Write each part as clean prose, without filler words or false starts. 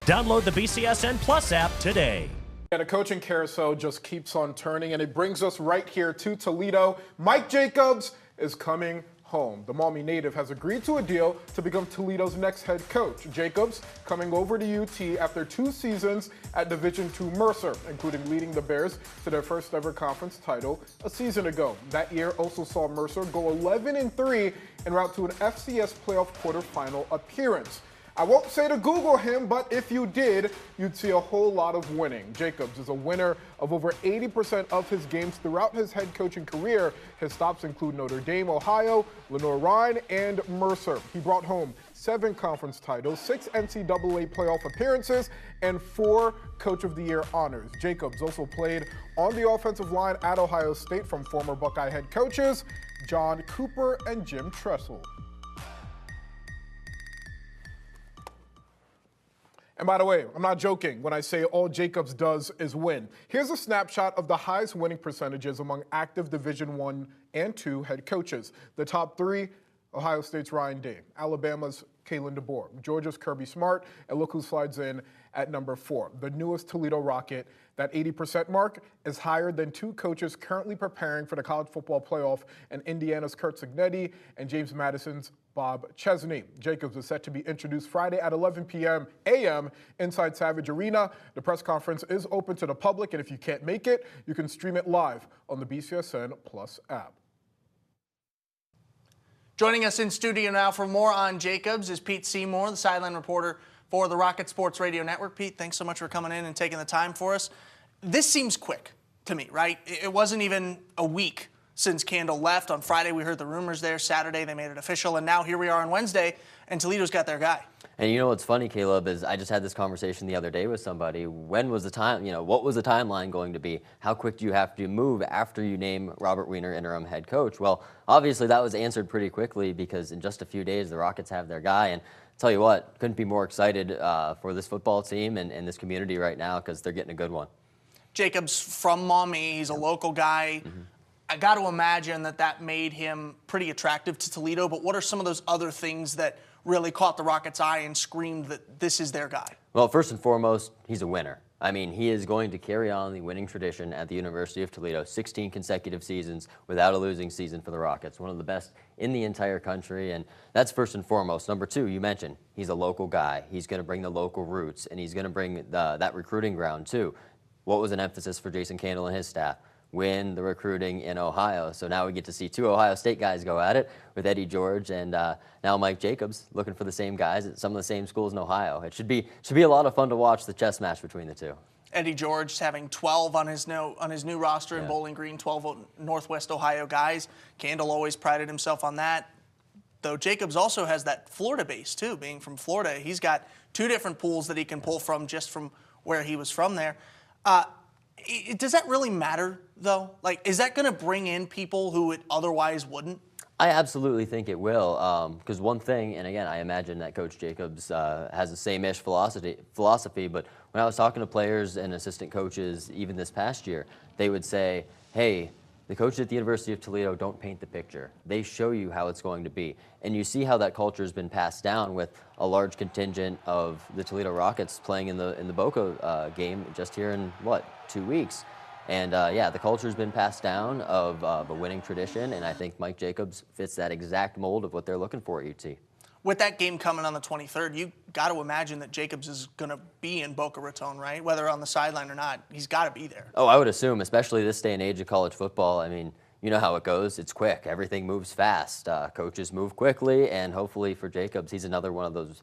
Download the BCSN Plus app today. And the coaching carousel just keeps on turning, and it brings us right here to Toledo. Mike Jacobs is coming home. The Maumee native has agreed to a deal to become Toledo's next head coach. Jacobs coming over to UT after 2 seasons at Division II Mercer, including leading the Bears to their first ever conference title a season ago. That year also saw Mercer go 11-3 en route to an FCS playoff quarterfinal appearance. I won't say to Google him, but if you did, you'd see a whole lot of winning. Jacobs is a winner of over 80% of his games throughout his head coaching career. His stops include Notre Dame, Ohio, Lenoir-Rhyne, and Mercer. He brought home 7 conference titles, 6 NCAA playoff appearances, and 4 Coach of the Year honors. Jacobs also played on the offensive line at Ohio State from former Buckeye head coaches John Cooper and Jim Tressel. And by the way, I'm not joking when I say all Jacobs does is win. Here's a snapshot of the highest winning percentages among active Division I and II head coaches. The top 3, Ohio State's Ryan Day, Alabama's Kalen DeBoer, Georgia's Kirby Smart, and look who slides in at number 4. The newest Toledo Rocket, that 80% mark, is higher than 2 coaches currently preparing for the college football playoff, and Indiana's Kurt Cignetti and James Madison's Bob Chesney. Jacobs is set to be introduced Friday at 11 a.m. inside Savage Arena. The press conference is open to the public, and if you can't make it, you can stream it live on the BCSN Plus app. Joining us in studio now for more on Jacobs is Pete Seymour, the sideline reporter for the Rocket Sports Radio Network. Pete, thanks so much for coming in and taking the time for us. This seems quick to me, right? It wasn't even a week since Candle left. On Friday, we heard the rumors there. Saturday, they made it official. And now here we are on Wednesday, and Toledo's got their guy. And you know what's funny, Caleb, is I just had this conversation the other day with somebody. When was the time, what was the timeline going to be? How quick do you have to move after you name Robert Weiner interim head coach? Well, obviously that was answered pretty quickly because in just a few days, the Rockets have their guy. And I'll tell you what, couldn't be more excited for this football team and this community right now because they're getting a good one. Jacobs from Maumee, he's a local guy. Mm-hmm. I got to imagine that made him pretty attractive to Toledo, but what are some of those other things that really caught the Rockets' eye and screamed that this is their guy? Well, first and foremost, he's a winner. I mean, he is going to carry on the winning tradition at the University of Toledo, 16 consecutive seasons without a losing season for the Rockets, one of the best in the entire country, and that's first and foremost. Number 2, you mentioned, he's a local guy. He's going to bring the local roots, and he's going to bring that recruiting ground, too. What was an emphasis for Jason Candle and his staff? Win the recruiting in Ohio. So now we get to see 2 Ohio State guys go at it with Eddie George and now Mike Jacobs looking for the same guys at some of the same schools in Ohio. It should be a lot of fun to watch the chess match between the 2. Eddie George having 12 on his new roster in Bowling Green, 12 Northwest Ohio guys. Candle always prided himself on that. Though Jacobs also has that Florida base too, being from Florida. He's got 2 different pools that he can pull from just from where he was from there. Does that really matter, though? Like, is that going to bring in people who it otherwise wouldn't? I absolutely think it will, because one thing, and again, I imagine that Coach Jacobs has the same-ish philosophy, but when I was talking to players and assistant coaches even this past year, they would say, hey, the coaches at the University of Toledo don't paint the picture. They show you how it's going to be. And you see how that culture has been passed down with a large contingent of the Toledo Rockets playing in the Boca game just here in, 2 weeks. And, the culture has been passed down of a winning tradition, and I think Mike Jacobs fits that exact mold of what they're looking for at UT. With that game coming on the 23rd, you got to imagine that Jacobs is going to be in Boca Raton, right? Whether on the sideline or not, he's got to be there. Oh, I would assume, especially this day and age of college football. I mean, you know how it goes. It's quick. Everything moves fast. Coaches move quickly, and hopefully for Jacobs, he's another one of those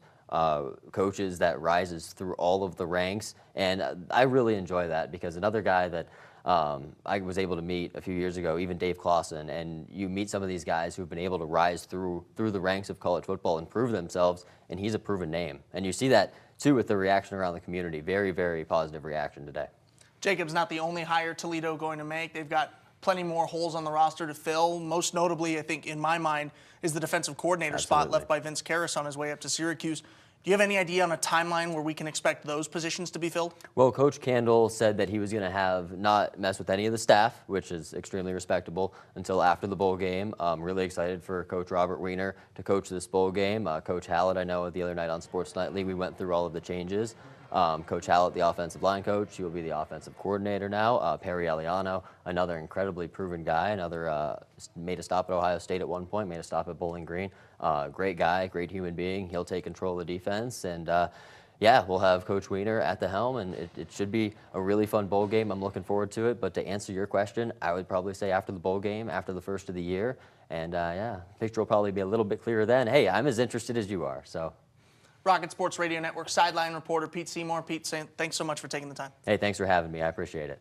coaches that rises through all of the ranks. And I really enjoy that because another guy that I was able to meet a few years ago, even Dave Clausen, and you meet some of these guys who've been able to rise through the ranks of college football and prove themselves, and he's a proven name. And you see that, too, with the reaction around the community. Very, very positive reaction today. Jacobs not the only hire Toledo going to make. They've got plenty more holes on the roster to fill. Most notably, I think, in my mind, is the defensive coordinator spot left by Vince Karras on his way up to Syracuse. Do you have any idea on a timeline where we can expect those positions to be filled? Well, Coach Candle said that he was going to not mess with any of the staff, which is extremely respectable, until after the bowl game. Really excited for Coach Robert Weiner to coach this bowl game. Coach Hallett, I know, the other night on Sports Nightly, we went through all of the changes. Coach Hallett, the offensive line coach, he will be the offensive coordinator now. Perry Eliano, another incredibly proven guy, another made a stop at Ohio State at one point, made a stop at Bowling Green. Great guy, great human being. He'll take control of the defense, and yeah, we'll have Coach Weiner at the helm, and it should be a really fun bowl game. I'm looking forward to it. But to answer your question, I would probably say after the bowl game, after the first of the year, and yeah, picture will probably be a little bit clearer then. Hey, I'm as interested as you are, so. Rocket Sports Radio Network sideline reporter Pete Seymour. Pete, thanks so much for taking the time. Hey, thanks for having me. I appreciate it.